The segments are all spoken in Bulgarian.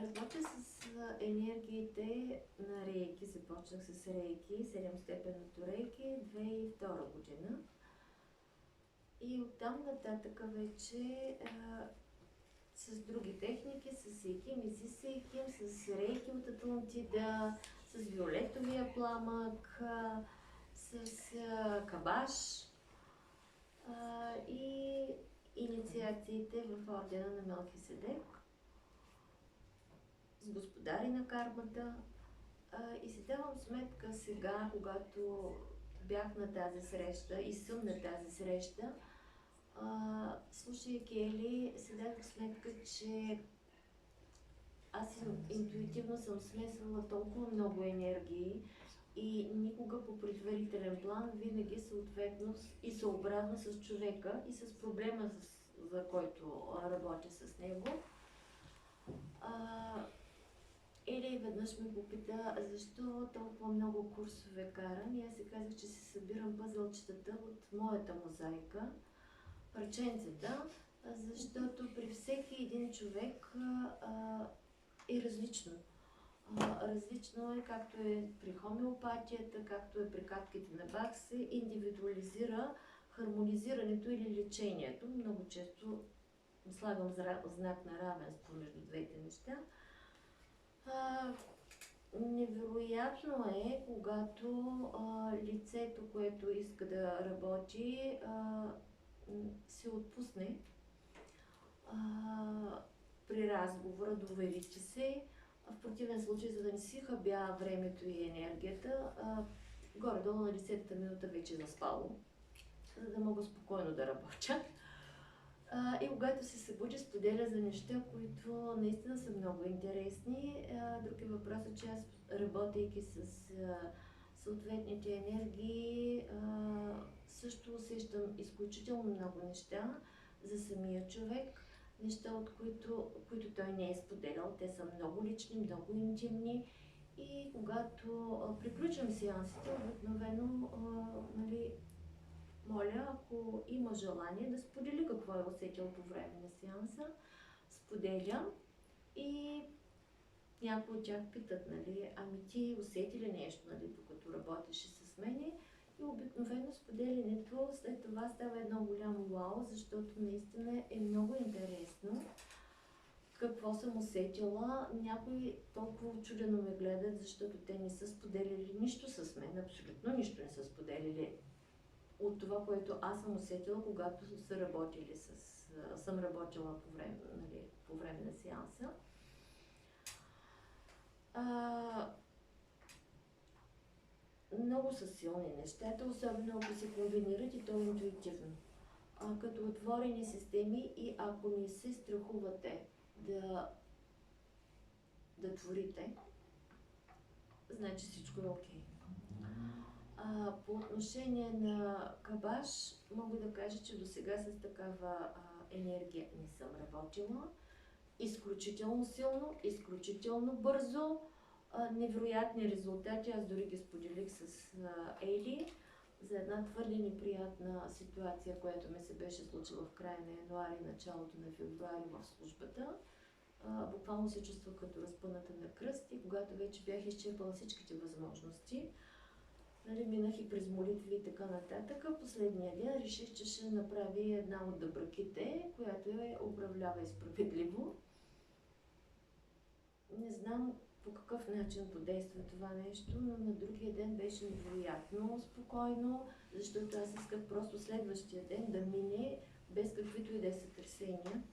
Работя с енергиите на рейки. Започнах с рейки, 7-степенното рейки, 2002 година. И оттам нататък вече с други техники, с Ейким, Изис Ейким, с рейки от Атлантида, с виолетовия пламък, с кабаш и инициациите в ордена на Мелхиседек, с господари на кармата. И си давам сметка сега, когато бях на тази среща и съм на тази среща, слушайки Ели, си дадох сметка, че аз интуитивно съм смесвала толкова много енергии и никога по предварителен план, винаги съответно и съобразно с човека и с проблема, за който работя с него. Или веднъж ме попита, защо толкова много курсове карам, и аз си казах, че си събирам пъзълчетата от моята мозайка, парченцата, защото при всеки един човек е различно. Различно е, както е при хомеопатията, както е при катките на Бах, се индивидуализира хармонизирането или лечението. Много често слагам знак на равенство между двете неща. Невероятно е, когато лицето, което иска да работи, се отпусне при разговора, доверите се. В противен случай, за да не си хабя времето и енергията, горе-долу на 10-та минута вече е заспало, за да мога спокойно да работя. И когато се събуди, споделя за неща, които наистина са много интересни. Друг е въпросът, че аз, работейки с съответните енергии, също усещам изключително много неща за самия човек. Неща, от които той не е споделял. Те са много лични, много интимни. И когато приключвам сеансите, обикновено, моля, ако има желание, да сподели какво е усетил по време на сеанса. Споделям и някои от тях питат, ами ти усети ли нещо, докато работеше с мене? И обикновено споделянето след това става едно голямо вау, защото наистина е много интересно какво съм усетила. Някои толкова учудено ме гледат, защото те не са споделили нищо с мен, абсолютно нищо не са споделили от това, което аз съм усетила, когато съм работила по време на сеанса. Много са силни нещата, особено ако се комбинират и то интуитивно. Като отворени системи, и ако не се страхувате да творите, значи всичко е окей. По отношение на кабаш, мога да кажа, че до сега с такава енергия не съм работила. Изключително силно, изключително бързо, невероятни резултати. Аз дори ги споделих с Ели за една твърде неприятна ситуация, която ми се беше случила в края на януари, началото на февруари в службата. Буквално се чувствах като разпъната на кръст, и когато вече бях изчерпала всичките възможности, минах и през молитви и така нататък. Последния ден реших, че ще направя една от дъбраките, която управлява справедливо. Не знам по какъв начин подейства това нещо, но на другия ден беше невероятно спокойно, защото аз исках просто следващия ден да мине без каквито и да е сътресения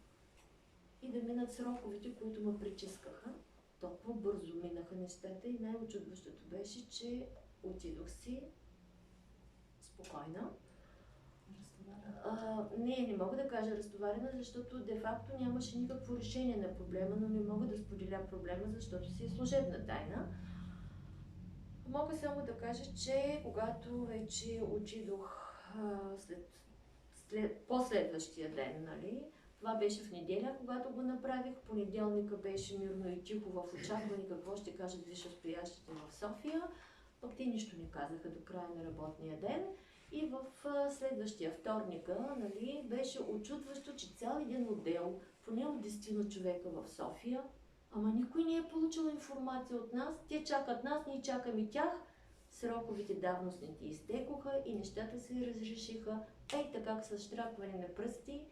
и да минат сроковете, които ме притискаха. Толкова бързо минаха нещата и най-очудващото беше, че отидох си спокойна. Не мога да кажа разтоварена, защото де-факто нямаше никакво решение на проблема, но не мога да споделя проблема, защото си е служебна тайна. Мога само да кажа, че когато вече отидох последващия ден, това беше в неделя, когато го направих. Понеделника беше мирно и тихо в очакване какво ще кажат висшестоящите в София. Пък те нищо не казаха до края на работния ден. И в следващия вторника, беше очудващо, че цял един отдел, поне от 10 човека в София, Ама никой не е получил информация от нас, те чакат нас, ние чакаме тях. Сроковите давностните изтекоха и нещата се разрешиха. Ей така с щракване на пръсти,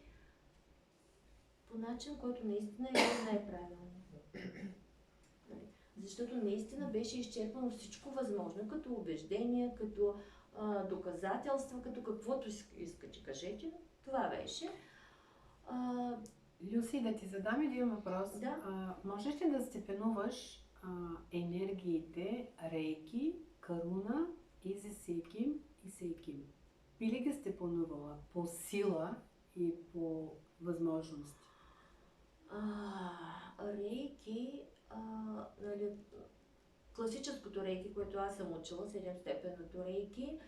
по начин, който наистина е най-правилният. Защото наистина беше изчерпано всичко възможно, като убеждения, като доказателства, като каквото искате, кажете. Това беше. Люси, да ти задам един въпрос. Да. Можеш ли да степенуваш енергиите Рейки, Каруна, Изи Сейким и Сейким? Би ли ги степенувала по сила и по възможности? Рейки, нали, класическото рейки, което аз съм учила, 7-степенното рейки,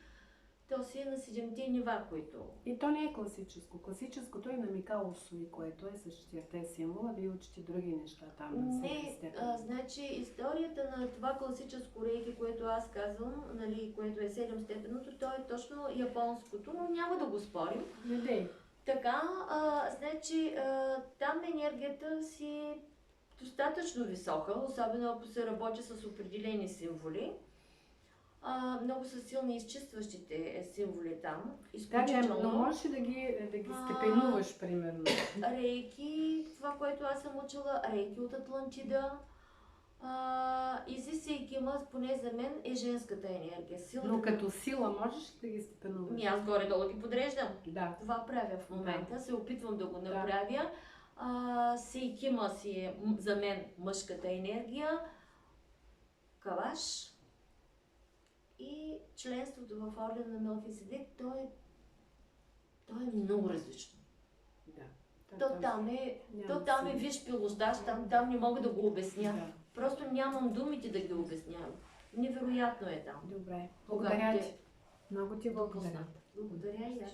то си е на 7-те нива, които... И то не е класическо. Класическото е на Микао Суи, което е с 4-те символа. Вие учите други неща там на 7 степен. Значи историята на това класическо рейки, което аз казвам, нали, което е 7-степенното, то е точно японското, но няма да го спорим. Не. Така, значи там енергията си е достатъчно висока, особено ако се работи с определени символи. Много са силни изчистващите символи там. Да, но можеш да ги степенуваш, примерно. Рейки, това, което аз съм учила, рейки от Атлантида. Изи Сейкима, поне за мен, е женската енергия. Но като сила можеш да ги степенуваш? Аз горе-долу ги подреждам. Да. Това правя в момента, се опитвам да го направя. Сейкима си е за мен мъжката енергия. Каваш. И членството в ордена на Мелхиседек, то е много различно. Да. Там е виж пилощаш, там не мога да го обясня. Да. Просто нямам думите да ги обяснявам. Невероятно е там. Добре. Благодаря ти. Много ти благодаря. Благодаря и аз.